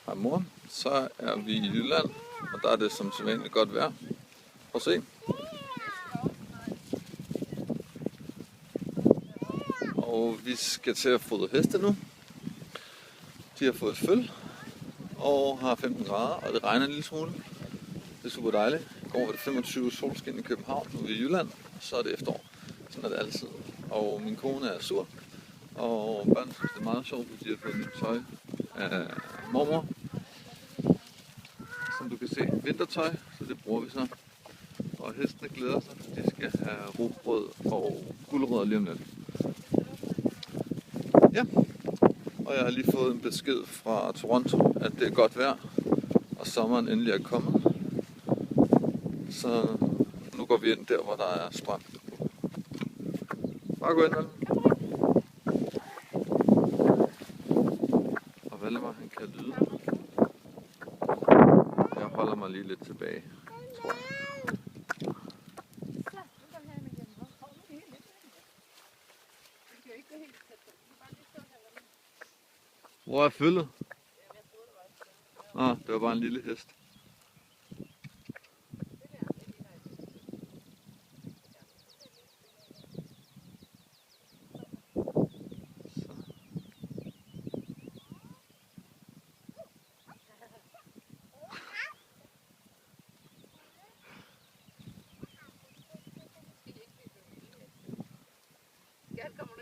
Hej mor, så er vi i Jylland, og der er det som sædvanligt godt vejr. Prøv at se. Og vi skal til at fodre heste nu. De har fået føl og har 15 grader, og det regner en lille smule. Det er super dejligt. I går var det 25 solskin i København, nu er vi i Jylland, og så er det efterår. Sådan er det altid. Og min kone er sur, og børn synes det er meget sjovt, at de har fået nyt tøj af mormor. Som du kan se, vintertøj, så det bruger vi så. Og hestene glæder sig, de skal have rugbrød og gulerødder lige om lidt. Ja, og jeg har lige fået en besked fra Toronto, at det er godt vejr, og sommeren endelig er kommet. Så nu går vi ind der, hvor der er strøm. Bare gå ind, vel? Og Valdemar, han kan lyde. Jeg holder mig lige lidt tilbage, tror jeg. Hvor er følget? Det var bare en lille hest. Kommer du